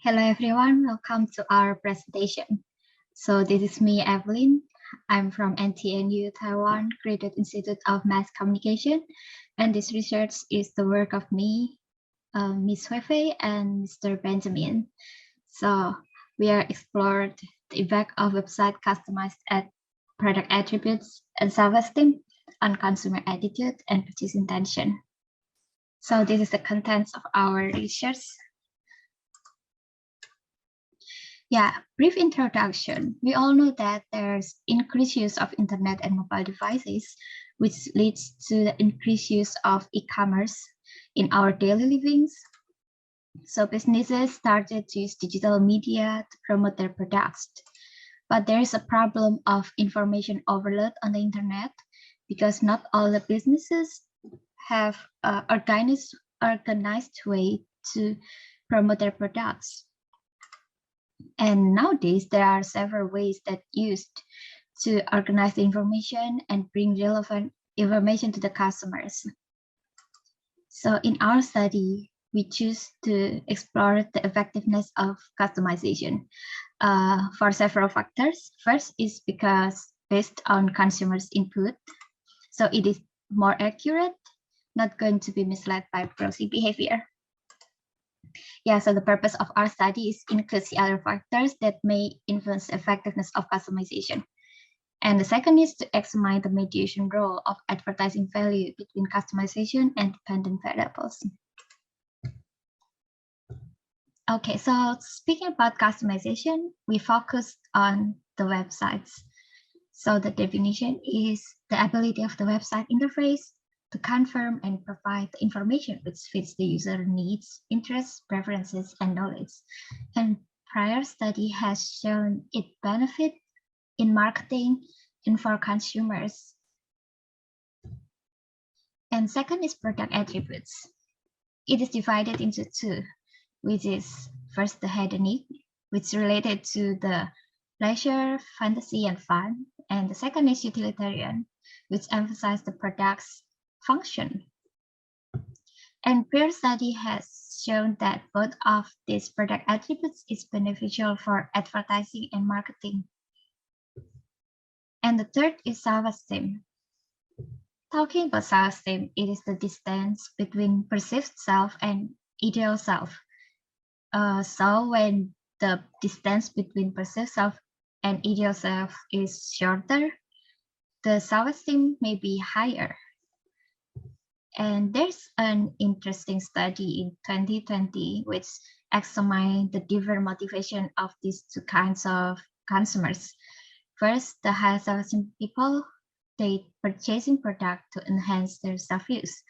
Hello everyone, welcome to our presentation. So this is me, Evelyn. I'm from NTNU Taiwan Graduate Institute of Mass Communication, and this research is the work of me, Ms. Huifei, and Mr. Benjamin. So we are explored the effect of website customized at product attributes and self-esteem on consumer attitude and purchase intention. So this is the contents of our research. Yeah, brief introduction. We all know that there's increased use of internet and mobile devices, which leads to the increased use of e-commerce in our daily livings. So businesses started to use digital media to promote their products. But there is a problem of information overload on the internet because not all the businesses have an organized way to promote their products. And nowadays, there are several ways that used to organize the information and bring relevant information to the customers. So in our study, we choose to explore the effectiveness of customization for several factors. First is because based on consumers' input, so it is more accurate, not going to be misled by browsing behavior. Yeah, so the purpose of our study is includes the other factors that may influence the effectiveness of customization. And the second is to examine the mediation role of advertising value between customization and dependent variables. Okay, so speaking about customization, we focused on the websites. So the definition is the ability of the website interface to confirm and provide the information which fits the user needs, interests, preferences, and knowledge. And prior study has shown it benefit in marketing and for consumers. And second is product attributes. It is divided into two, which is first the hedonic, which is related to the pleasure, fantasy, and fun. And the second is utilitarian, which emphasizes the product's function. And peer study has shown that both of these product attributes is beneficial for advertising and marketing. And the third is self-esteem. Talking about self-esteem, it is the distance between perceived self and ideal self. So when the distance between perceived self and ideal self is shorter, the self-esteem may be higher. And there's an interesting study in 2020 which examined the different motivation of these two kinds of consumers. First, the high self-esteem people, they purchasing product to enhance their self-use.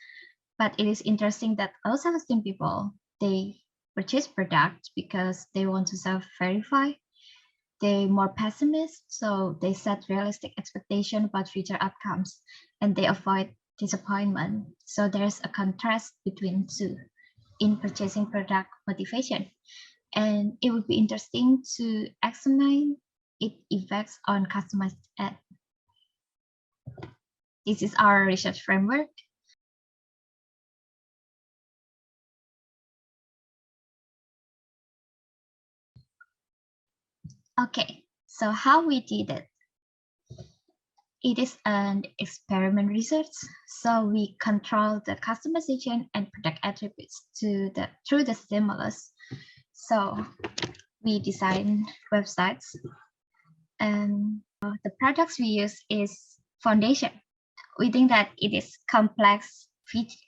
But it is interesting that all self-esteem people, they purchase products because they want to self-verify. They're more pessimist, so they set realistic expectation about future outcomes and they avoid disappointment. So there's a contrast between two in purchasing product motivation. And it would be interesting to examine its effects on customized ad. This is our research framework. Okay, so how we did it. It is an experiment research, so we control the customization and product attributes through the stimulus. So we design websites, and the products we use is foundation. We think that it is complex.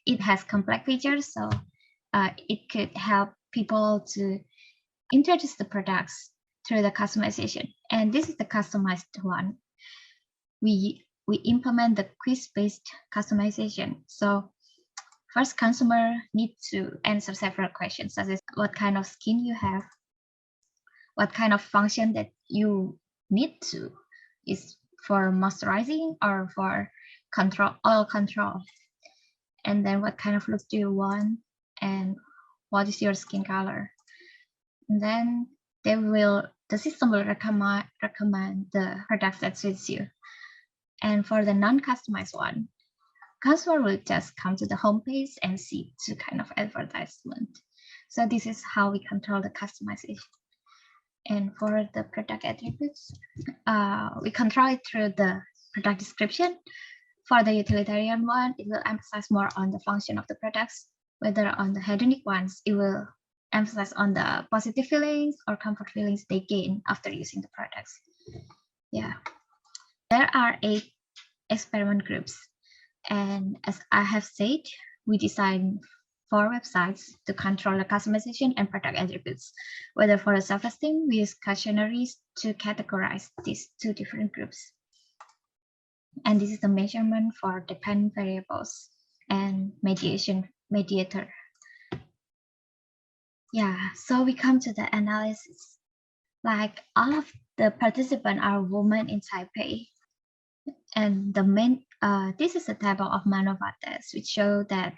It has complex features, so it could help people to introduce the products through the customization. And this is the customized one. We implement the quiz-based customization. So first, consumer need to answer several questions, such as what kind of skin you have, what kind of function that you need to, is for moisturizing or for oil control, and then what kind of looks do you want, and what is your skin color. And then the system will recommend the product that suits you. And for the non-customized one, customer will just come to the homepage and see two kind of advertisement. So this is how we control the customization. And for the product attributes, we control it through the product description. For the utilitarian one, it will emphasize more on the function of the products, whether on the hedonic ones, it will emphasize on the positive feelings or comfort feelings they gain after using the products. Yeah, there are 8 experiment groups. And as I have said, we designed 4 websites to control the customization and product attributes. Whether for the self-esteem, we use questionnaires to categorize these 2 different groups. And this is the measurement for dependent variables and mediator. Yeah, so we come to the analysis. Like all of the participants are women in Taipei. And the main, this is a table of MANOVA tests, which show that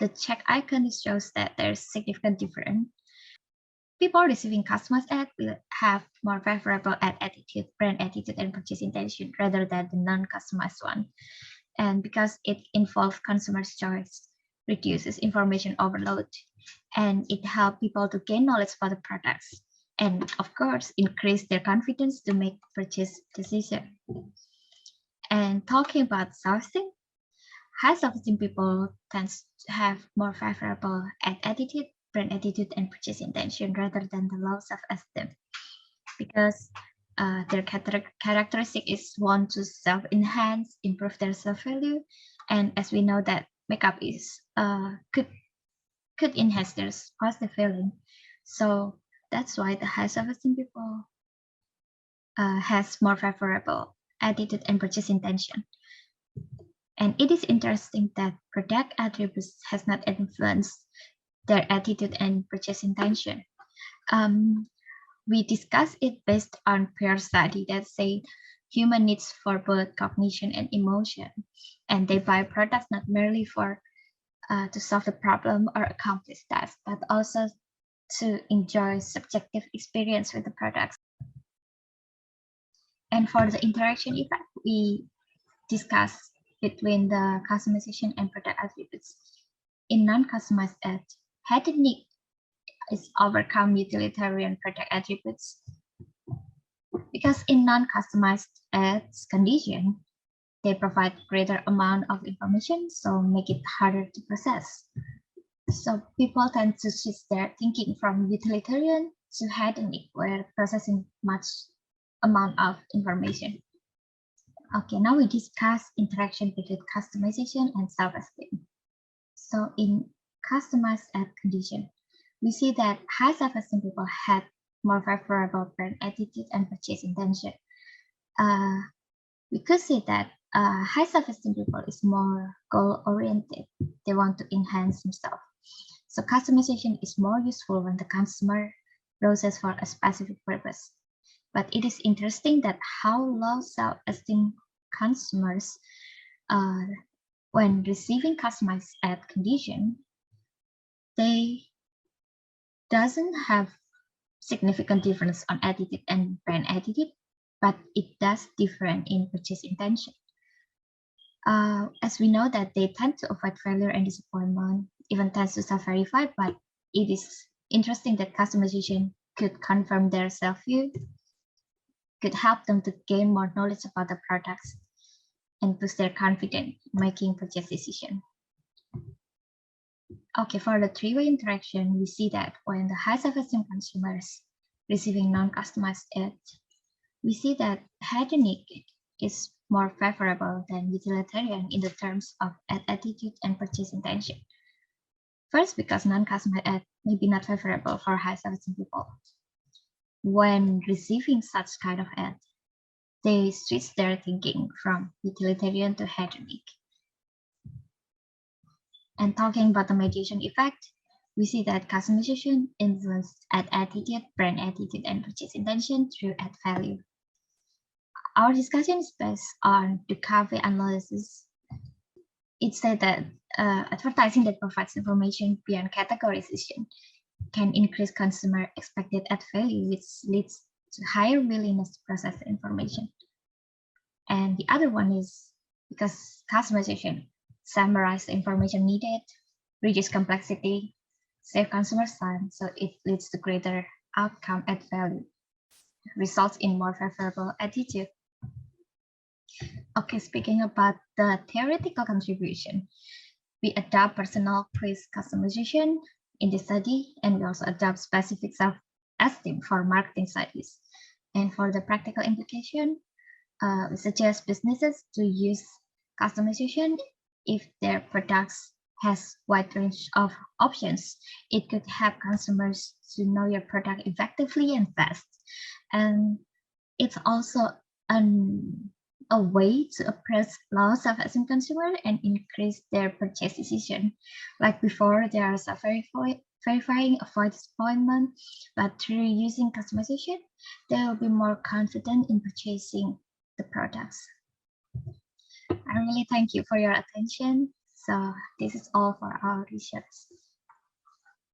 the check icon shows that there's significant difference. People receiving customized ad will have more favorable ad attitude, brand attitude, and purchase intention rather than the non-customized one. And because it involves consumers' choice, reduces information overload, and it helps people to gain knowledge about the products, and of course, increase their confidence to make purchase decision. And talking about self-esteem, high self-esteem people tend to have more favorable ad attitude, brand attitude, and purchase intention rather than the low self-esteem, because their characteristic is want to self-enhance, improve their self-value, and as we know that makeup is could enhance their positive feeling. So that's why the high self-esteem people has more favorable attitude and purchase intention. And it is interesting that product attributes has not influenced their attitude and purchase intention. We discussed it based on peer study that say human needs for both cognition and emotion, and they buy products not merely for to solve the problem or accomplish tasks, but also to enjoy subjective experience with the products. And for the interaction effect, we discussed between the customization and product attributes. In non-customized ads, hedonic is overcome utilitarian product attributes, because in non-customized ads condition, they provide greater amount of information, so make it harder to process. So people tend to switch their thinking from utilitarian to hedonic, where processing much amount of information. Okay, now we discuss interaction between customization and self-esteem. So in customized ad condition, we see that high self-esteem people had more favorable brand attitude and purchase intention. We could see that high self-esteem people is more goal-oriented. They want to enhance themselves. So customization is more useful when the consumer browses for a specific purpose. But it is interesting that how low self-esteem consumers, when receiving customized ad condition, they doesn't have significant difference on attitude and brand attitude, but it does different in purchase intention. As we know that they tend to avoid failure and disappointment, even tends to self-verify, but it is interesting that customization could confirm their self-view, could help them to gain more knowledge about the products and boost their confidence making purchase decision. Okay, for the three-way interaction, we see that when the high self-esteem consumers receiving non-customized ads, we see that hedonic is more favorable than utilitarian in the terms of ad attitude and purchase intention. First, because non-customized ad may be not favorable for high self-esteem people. When receiving such kind of ad, they switch their thinking from utilitarian to hedonic. And talking about the mediation effect, we see that customization influences ad attitude, brand attitude, and purchase intention through ad value. Our discussion is based on the Ducave analysis. It said that advertising that provides information beyond categorization can increase consumer expected ad value, which leads to higher willingness to process the information. And the other one is because customization summarize the information needed, reduce complexity, save consumers time, so it leads to greater outcome at value, results in more favorable attitude. Okay, speaking about the theoretical contribution, we adopt personal quiz customization in the study, and we also adopt specific self-esteem for marketing studies. And for the practical implication, we suggest businesses to use customization if their products has wide range of options. It could help consumers to know your product effectively and fast. And it's also a way to appraise loss of esteem consumer and increase their purchase decision. Like before, there is a verifying avoid disappointment, but through using customization, they will be more confident in purchasing the products. I really thank you for your attention. So this is all for our research.